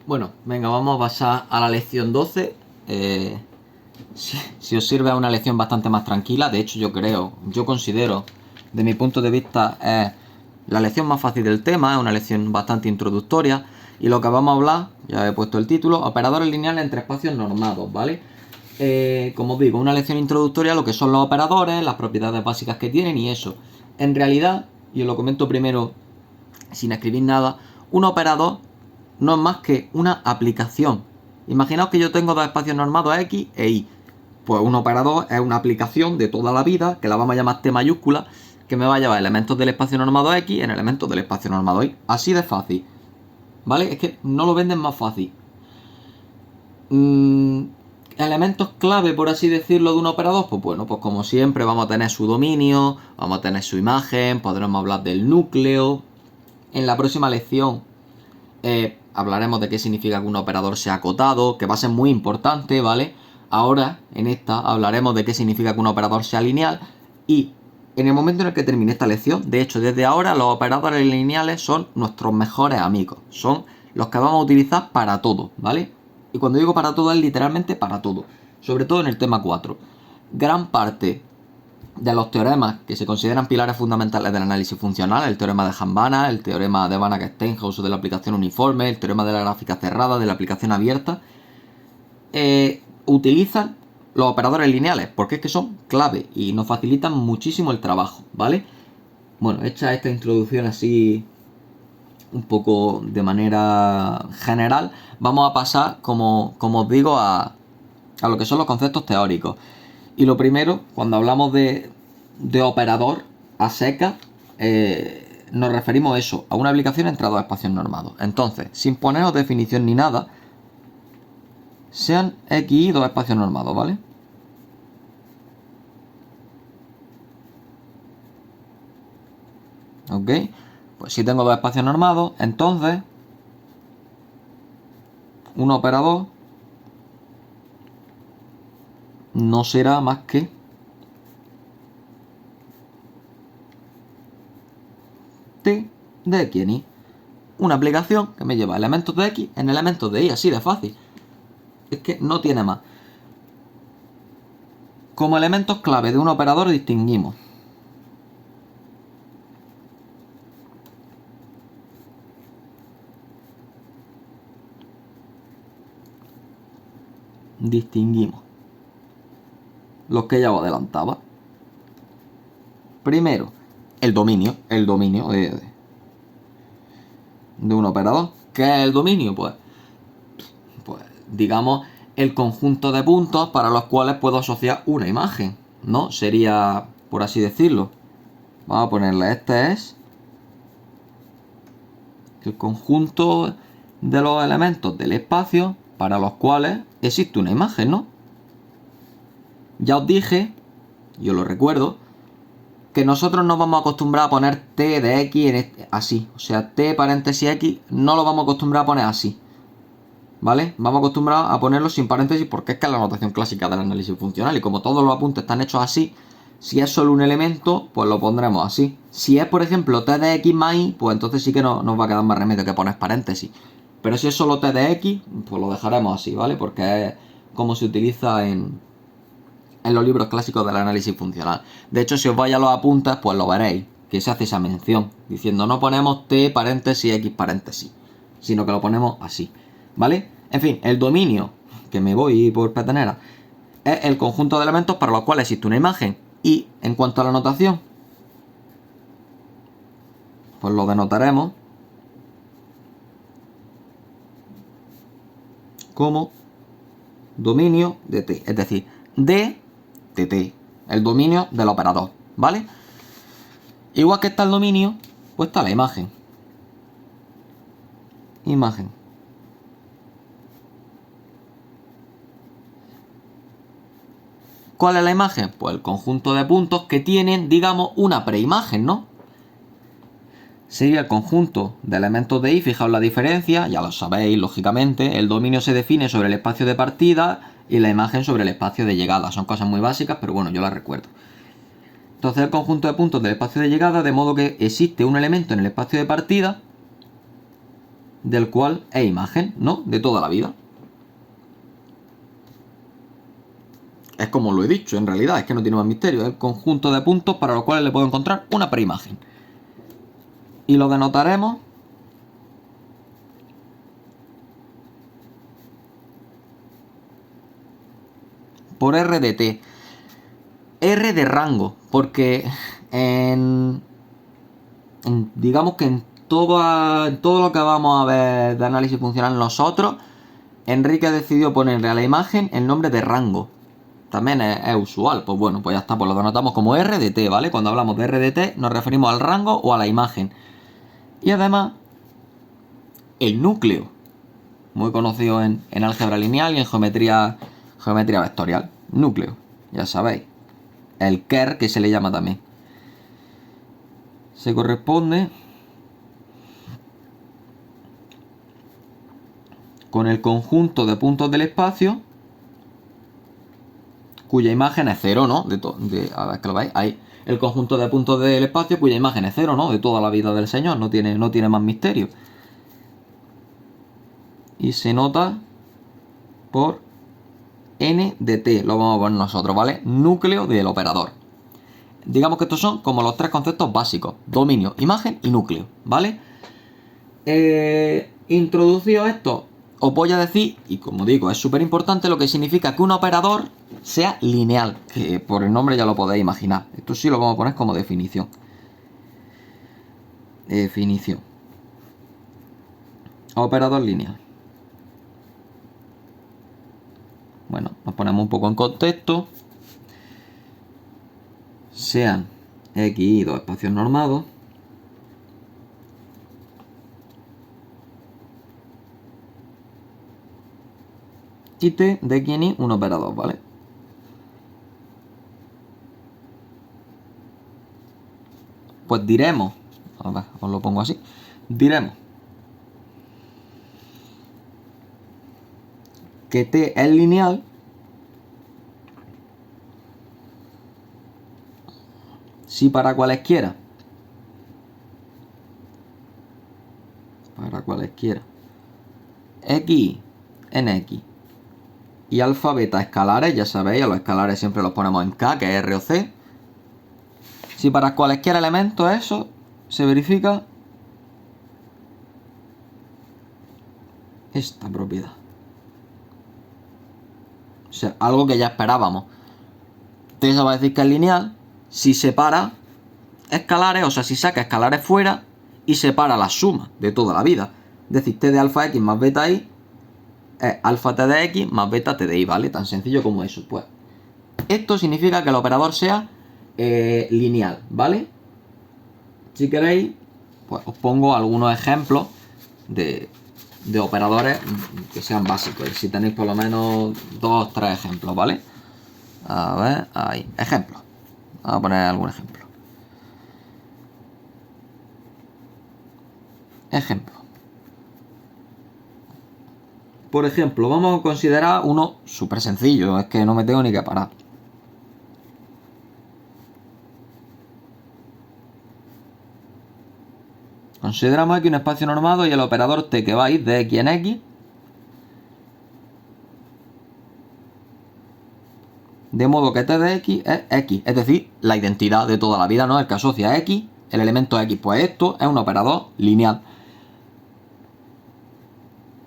Bueno, venga, vamos a pasar a la lección 12. Si os sirve, es una lección bastante más tranquila. De hecho, yo considero, de mi punto de vista, es la lección más fácil del tema. Es una lección bastante introductoria. Y lo que vamos a hablar, ya he puesto el título, operadores lineales entre espacios normados, ¿vale? Como os digo, una lección introductoria a lo que son los operadores, las propiedades básicas que tienen y eso. En realidad, y os lo comento primero sin escribir nada, un operador no es más que una aplicación. Imaginaos que yo tengo dos espacios normados X e Y. Pues un operador es una aplicación de toda la vida, que la vamos a llamar T mayúscula, que me va a llevar elementos del espacio normado X en elementos del espacio normado Y. Así de fácil. ¿Vale? Es que no lo venden más fácil. Elementos clave, por así decirlo, de un operador, pues bueno, pues como siempre vamos a tener su dominio, vamos a tener su imagen, podremos hablar del núcleo. En la próxima lección hablaremos de qué significa que un operador sea acotado, que va a ser muy importante, ¿vale? Ahora, en esta, hablaremos de qué significa que un operador sea lineal y en el momento en el que termine esta lección, de hecho, desde ahora los operadores lineales son nuestros mejores amigos, son los que vamos a utilizar para todo, ¿vale? Y cuando digo para todo es literalmente para todo, sobre todo en el tema 4. Gran parte de los teoremas que se consideran pilares fundamentales del análisis funcional, el teorema de Hambana, el teorema de Banach-Steinhaus de la aplicación uniforme, el teorema de la gráfica cerrada, de la aplicación abierta, utilizan los operadores lineales, porque es que son clave y nos facilitan muchísimo el trabajo, ¿vale? Bueno, hecha esta introducción así un poco de manera general, vamos a pasar, como os digo, a lo que son los conceptos teóricos. Y lo primero, cuando hablamos de operador a secas, nos referimos a eso, a una aplicación entre dos espacios normados. Entonces, sin poneros definición ni nada, sean X y dos espacios normados, ¿vale? ¿Ok? Pues si tengo dos espacios normados, entonces un operador no será más que T de X en Y. Una aplicación que me lleva elementos de X en elementos de Y, así de fácil. Es que no tiene más. Como elementos clave de un operador distinguimos los que ya os adelantaba. Primero, el dominio de un operador. ¿Qué es el dominio? Pues digamos el conjunto de puntos para los cuales puedo asociar una imagen, ¿no? Sería, por así decirlo, vamos a ponerle, este es el conjunto de los elementos del espacio para los cuales existe una imagen, ¿no? Ya os dije, yo lo recuerdo, que nosotros no vamos a acostumbrar a poner t de x en así. O sea, t paréntesis x no lo vamos a acostumbrar a poner así. ¿Vale? Vamos a acostumbrar a ponerlo sin paréntesis porque es que es la notación clásica del análisis funcional. Y como todos los apuntes están hechos así, si es solo un elemento, pues lo pondremos así. Si es, por ejemplo, t de x más y, pues entonces sí que nos va a quedar más remedio que poner paréntesis. Pero si es solo t de x, pues lo dejaremos así, ¿vale? Porque es como se utiliza en los libros clásicos del análisis funcional. De hecho, si os vais a los apuntes, pues lo veréis, que se hace esa mención, diciendo no ponemos t paréntesis x paréntesis, sino que lo ponemos así, ¿vale? En fin, el dominio, que me voy por petenera, es el conjunto de elementos para los cuales existe una imagen. Y en cuanto a la notación, pues lo denotaremos como dominio de t, es decir, d de t, el dominio del operador, ¿vale? Igual que está el dominio, pues está la imagen. ¿Cuál es la imagen? Pues el conjunto de puntos que tienen, digamos, una preimagen, ¿no? Sería el conjunto de elementos de Y, fijaos la diferencia, ya lo sabéis, lógicamente. El dominio se define sobre el espacio de partida y la imagen sobre el espacio de llegada. Son cosas muy básicas, pero bueno, yo las recuerdo. Entonces el conjunto de puntos del espacio de llegada, de modo que existe un elemento en el espacio de partida del cual es imagen, ¿no? De toda la vida. Es como lo he dicho, en realidad, es que no tiene más misterio. Es el conjunto de puntos para los cuales le puedo encontrar una preimagen. Y lo denotaremos por R de t. R de rango, porque digamos que en todo lo que vamos a ver de análisis funcional nosotros, Enrique decidió ponerle a la imagen el nombre de rango. También es usual, pues bueno, pues ya está, pues lo denotamos como R de t, ¿vale? Cuando hablamos de R de t nos referimos al rango o a la imagen. Y además, el núcleo, muy conocido en álgebra lineal y en geometría vectorial. Núcleo, ya sabéis. El ker, que se le llama también. Se corresponde con el conjunto de puntos del espacio cuya imagen es cero, ¿no? A ver que lo veis, ahí. El conjunto de puntos del espacio cuya imagen es cero, ¿no? De toda la vida del Señor, no tiene más misterio. Y se nota por n de t, lo vamos a poner nosotros, ¿vale? Núcleo del operador. Digamos que estos son como los tres conceptos básicos: dominio, imagen y núcleo, ¿vale? Introducido esto, os voy a decir, y como digo, es súper importante, lo que significa que un operador sea lineal, que por el nombre ya lo podéis imaginar. Esto sí lo vamos a poner como definición. Definición. Operador lineal. Bueno, nos ponemos un poco en contexto. Sean X y dos espacios normados. Y T de X en Y un operador, ¿vale? Pues diremos, a ver, os lo pongo así, diremos que T es lineal si para cualesquiera X en X y alfa beta escalares, ya sabéis, a los escalares siempre los ponemos en K, que es R o C. Si para cualquier elemento eso se verifica esta propiedad. O sea, algo que ya esperábamos. T se va a decir que es lineal si separa escalares, o sea, si saca escalares fuera y separa la suma de toda la vida. Es decir, T de alfa X más beta Y es alfa T de X más beta T de Y, ¿vale? Tan sencillo como eso. Pues esto significa que el operador sea lineal, ¿vale? Si queréis, pues os pongo algunos ejemplos de operadores que sean básicos. Si tenéis por lo menos 2 o 3 ejemplos, ¿vale? A ver, ahí, ejemplos. Vamos a poner algún ejemplo. Ejemplo. Por ejemplo, vamos a considerar uno súper sencillo, es que no me tengo ni que parar. Consideramos aquí un espacio normado y el operador T que va a ir de X en X. De modo que T de X es X, es decir, la identidad de toda la vida, ¿no? El que asocia X, el elemento X, pues esto es un operador lineal.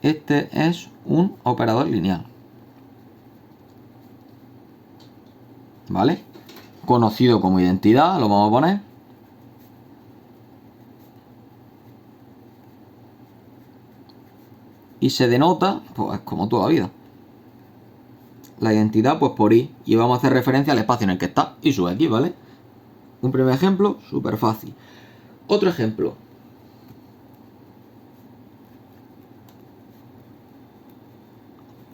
Este es un operador lineal. ¿Vale? Conocido como identidad, lo vamos a poner. Y se denota, pues como toda la vida. La identidad, pues por Y. Y vamos a hacer referencia al espacio en el que está y su X, ¿vale? Un primer ejemplo, súper fácil. Otro ejemplo.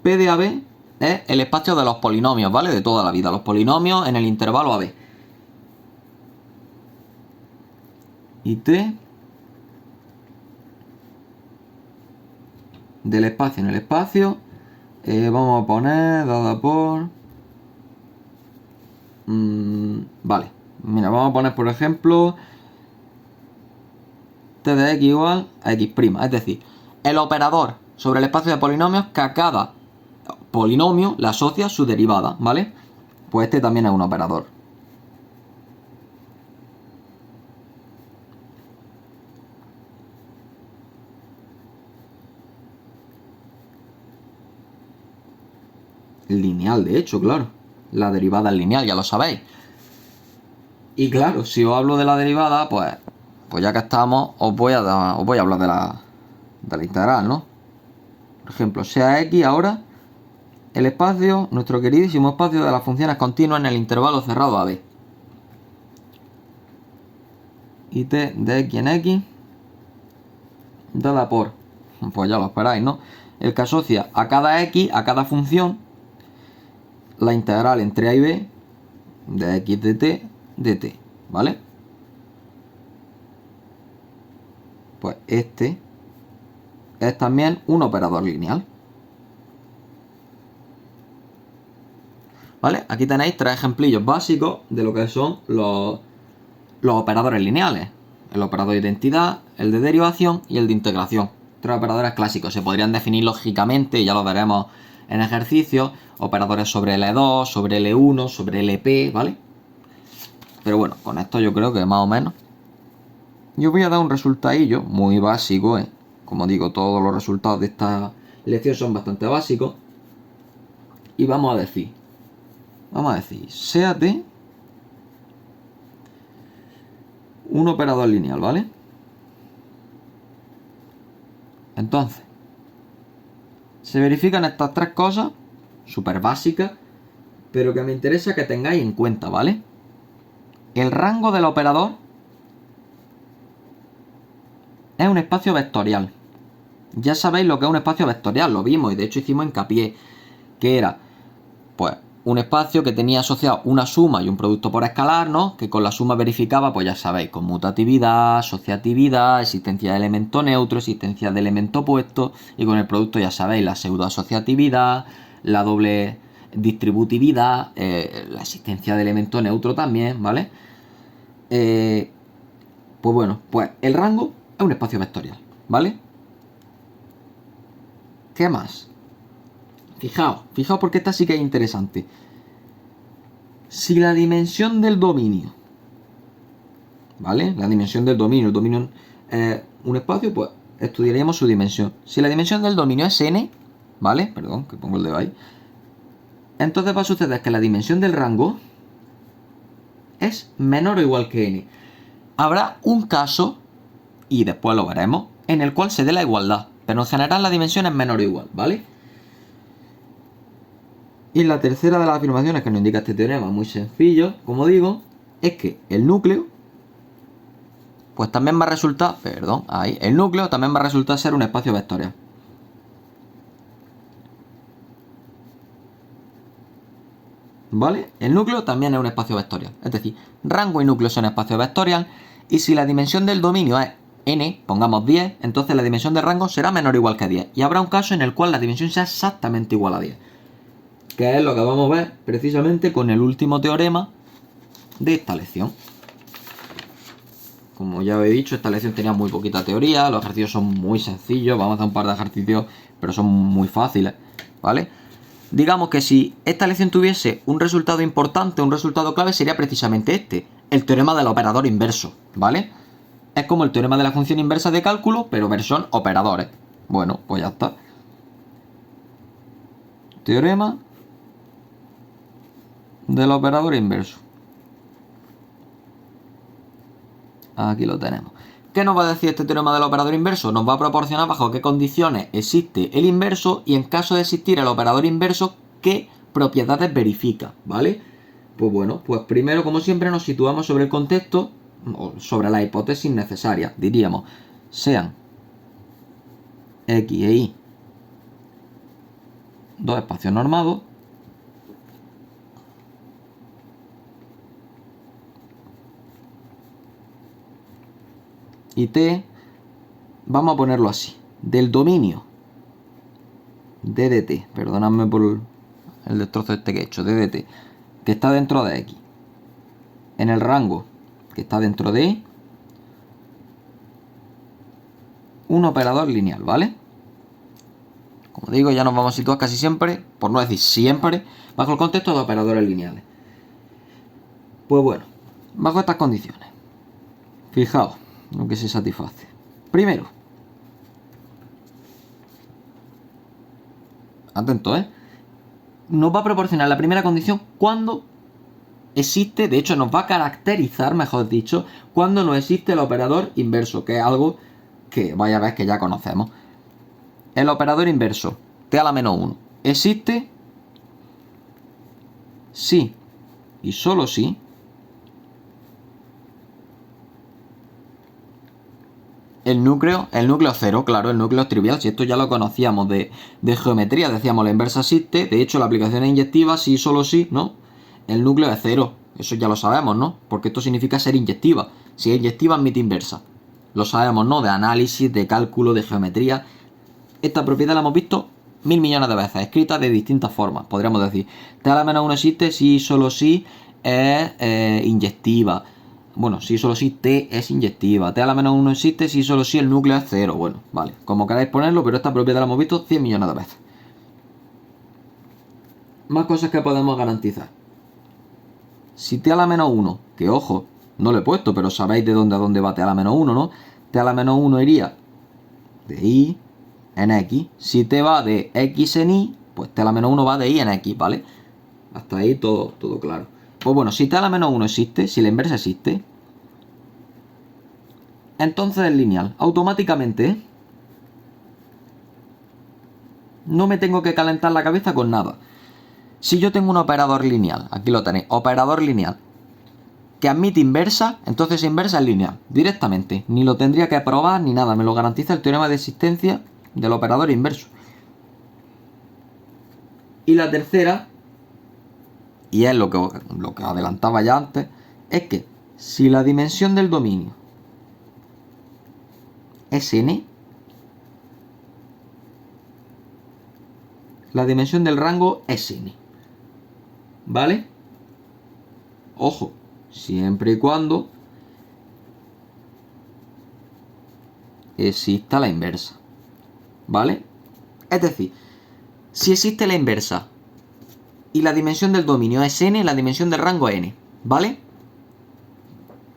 P de AB es el espacio de los polinomios, ¿vale? De toda la vida. Los polinomios en el intervalo AB. Y T del espacio en el espacio. Vamos a poner dada por... vale. Mira, vamos a poner, por ejemplo, T de X igual a X'. Es decir, el operador sobre el espacio de polinomios que a cada polinomio le asocia su derivada, ¿vale? Pues este también es un operador. Lineal, de hecho, claro. La derivada es lineal, ya lo sabéis. Y claro, si os hablo de la derivada, pues ya que estamos, os voy a hablar de la integral, ¿no? Por ejemplo, sea x ahora el espacio, nuestro queridísimo espacio de las funciones continuas en el intervalo cerrado AB. Y t de x en x dada por, pues ya lo esperáis, ¿no? El que asocia a cada x, a cada función, la integral entre a y b de x de t, ¿vale? Pues este es también un operador lineal. ¿Vale? Aquí tenéis 3 ejemplillos básicos de lo que son los operadores lineales. El operador de identidad, el de derivación y el de integración. 3 operadores clásicos. Se podrían definir lógicamente, ya lo veremos en ejercicios, operadores sobre L2, sobre L1, sobre LP, ¿vale? Pero bueno, con esto yo creo que más o menos. Yo voy a dar un resultadillo muy básico, ¿eh? Como digo, todos los resultados de esta lección son bastante básicos. Y vamos a decir, sea T un operador lineal, ¿vale? Entonces, se verifican estas 3 cosas, súper básicas, pero que me interesa que tengáis en cuenta, ¿vale? El rango del operador es un espacio vectorial. Ya sabéis lo que es un espacio vectorial, lo vimos y de hecho hicimos hincapié, que era, pues, un espacio que tenía asociado una suma y un producto por escalar, ¿no? Que con la suma verificaba, pues ya sabéis, conmutatividad, asociatividad, existencia de elemento neutro, existencia de elemento opuesto, y con el producto ya sabéis, la pseudoasociatividad, la doble distributividad, la existencia de elemento neutro también, ¿vale? Pues bueno, pues el rango es un espacio vectorial, ¿vale? ¿Qué más? Fijaos porque esta sí que es interesante. Si la dimensión del dominio, ¿vale? La dimensión del dominio, el dominio es un espacio, pues estudiaríamos su dimensión. Si la dimensión del dominio es n, ¿vale? Perdón, que pongo el dedo ahí. Entonces va a suceder que la dimensión del rango es menor o igual que n. Habrá un caso, y después lo veremos, en el cual se dé la igualdad, pero en general la dimensión es menor o igual, ¿vale? Y la tercera de las afirmaciones que nos indica este teorema, muy sencillo, como digo, es que el núcleo, pues también va a resultar, el núcleo también va a resultar ser un espacio vectorial. ¿Vale? El núcleo también es un espacio vectorial. Es decir, rango y núcleo son espacios vectoriales. Y si la dimensión del dominio es n, pongamos 10, entonces la dimensión del rango será menor o igual que 10. Y habrá un caso en el cual la dimensión sea exactamente igual a 10. Que es lo que vamos a ver precisamente con el último teorema de esta lección. Como ya os he dicho, esta lección tenía muy poquita teoría, los ejercicios son muy sencillos, vamos a hacer un par de ejercicios, pero son muy fáciles, ¿vale? Digamos que si esta lección tuviese un resultado importante, un resultado clave, sería precisamente este, el teorema del operador inverso, ¿vale? Es como el teorema de la función inversa de cálculo, pero versión operadores. Bueno, pues ya está. Teorema del operador inverso. Aquí lo tenemos. ¿Qué nos va a decir este teorema del operador inverso? Nos va a proporcionar bajo qué condiciones existe el inverso y en caso de existir el operador inverso, qué propiedades verifica, ¿vale? Pues bueno, pues primero, como siempre, nos situamos sobre el contexto o sobre la hipótesis necesaria. Diríamos, sean X e Y dos espacios normados y T, vamos a ponerlo así, del dominio d de t, perdonadme por el destrozo este que he hecho, d de t, que está dentro de X, en el rango que está dentro de Y, un operador lineal, ¿vale? Como digo, ya nos vamos a situar casi siempre, por no decir siempre, bajo el contexto de operadores lineales. Pues bueno, bajo estas condiciones, fijaos lo que se satisface. Primero, atento, nos va a proporcionar la primera condición cuando existe, de hecho nos va a caracterizar, mejor dicho, cuando no existe el operador inverso, que es algo que vaya a ver que ya conocemos. El operador inverso, t a la menos 1, existe si y solo si el núcleo cero, claro, el núcleo es trivial. Si esto ya lo conocíamos de geometría, decíamos la inversa existe, de hecho la aplicación es inyectiva, si y solo si, ¿no? El núcleo es cero, eso ya lo sabemos, ¿no? Porque esto significa ser inyectiva. Si es inyectiva, admite inversa. Lo sabemos, ¿no? De análisis, de cálculo, de geometría. Esta propiedad la hemos visto 1000 millones de veces, escrita de distintas formas. Podríamos decir, t a la menos 1 existe si y solo si es inyectiva. Bueno, si solo si t es inyectiva. T a la menos 1 existe si solo si el núcleo es cero. Bueno, vale, como queráis ponerlo, pero esta propiedad la hemos visto 100 millones de veces. Más cosas que podemos garantizar. Si t a la menos 1, que ojo, no lo he puesto, pero sabéis de dónde a dónde va t a la menos 1, ¿no? T a la menos 1 iría de y en x. Si t va de x en y, pues t a la menos 1 va de y en x, ¿vale? Hasta ahí todo claro. Pues bueno, si t a la menos 1 existe, si la inversa existe, entonces es lineal. Automáticamente no me tengo que calentar la cabeza con nada. Si yo tengo un operador lineal, aquí lo tenéis, operador lineal, que admite inversa, entonces inversa es lineal, directamente. Ni lo tendría que probar ni nada, me lo garantiza el teorema de existencia del operador inverso. Y la tercera, y es lo que adelantaba ya antes, es que si la dimensión del dominio es n, la dimensión del rango es n. ¿Vale? Ojo, siempre y cuando exista la inversa. ¿Vale? Es decir, si existe la inversa y la dimensión del dominio es n, la dimensión del rango es n. ¿Vale?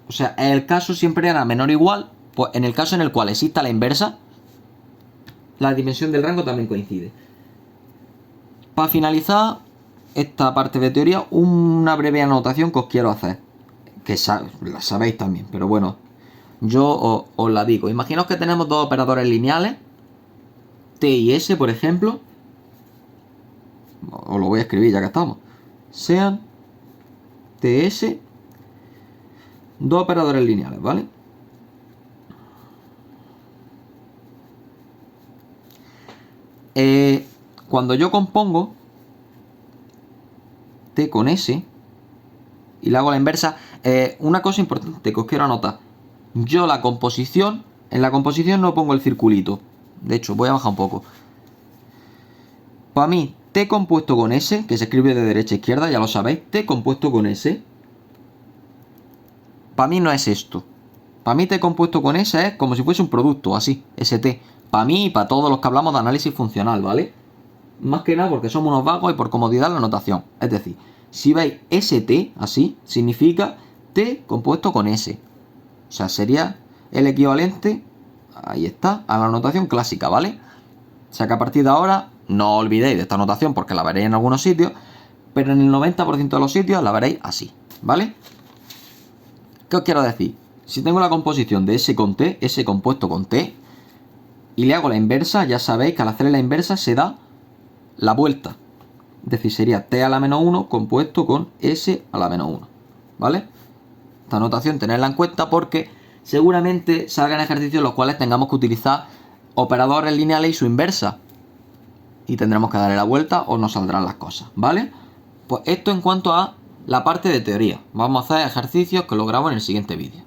O sea, el caso siempre era menor o igual, pues en el caso en el cual exista la inversa, la dimensión del rango también coincide. Para finalizar esta parte de teoría, una breve anotación que os quiero hacer, que la sabéis también, pero bueno, yo os la digo. Imaginaos que tenemos dos operadores lineales, t y s, por ejemplo. Os lo voy a escribir ya que estamos. Sean ts, dos operadores lineales, ¿vale? Cuando yo compongo t con s y le hago la inversa, una cosa importante que os quiero anotar. Yo en la composición no pongo el circulito. De hecho, voy a bajar un poco. Para mí, t compuesto con s, que se escribe de derecha a izquierda, ya lo sabéis, t compuesto con s, para mí no es esto. Para mí t compuesto con s es como si fuese un producto, así, st. Para mí y para todos los que hablamos de análisis funcional, ¿vale? Más que nada porque somos unos vagos y por comodidad la notación. Es decir, si veis st, así, significa t compuesto con s. O sea, sería el equivalente, ahí está, a la notación clásica, ¿vale? O sea que a partir de ahora no os olvidéis de esta notación porque la veréis en algunos sitios, pero en el 90% de los sitios la veréis así, ¿vale? ¿Qué os quiero decir? Si tengo la composición de s con t, s compuesto con t, y le hago la inversa, ya sabéis que al hacerle la inversa se da la vuelta. Es decir, sería t a la menos 1 compuesto con s a la menos 1, ¿vale? Esta notación tenerla en cuenta porque seguramente salgan ejercicios en los cuales tengamos que utilizar operadores lineales y su inversa. Y tendremos que darle la vuelta o nos saldrán las cosas, ¿vale? Pues esto en cuanto a la parte de teoría. Vamos a hacer ejercicios que lo grabo en el siguiente vídeo.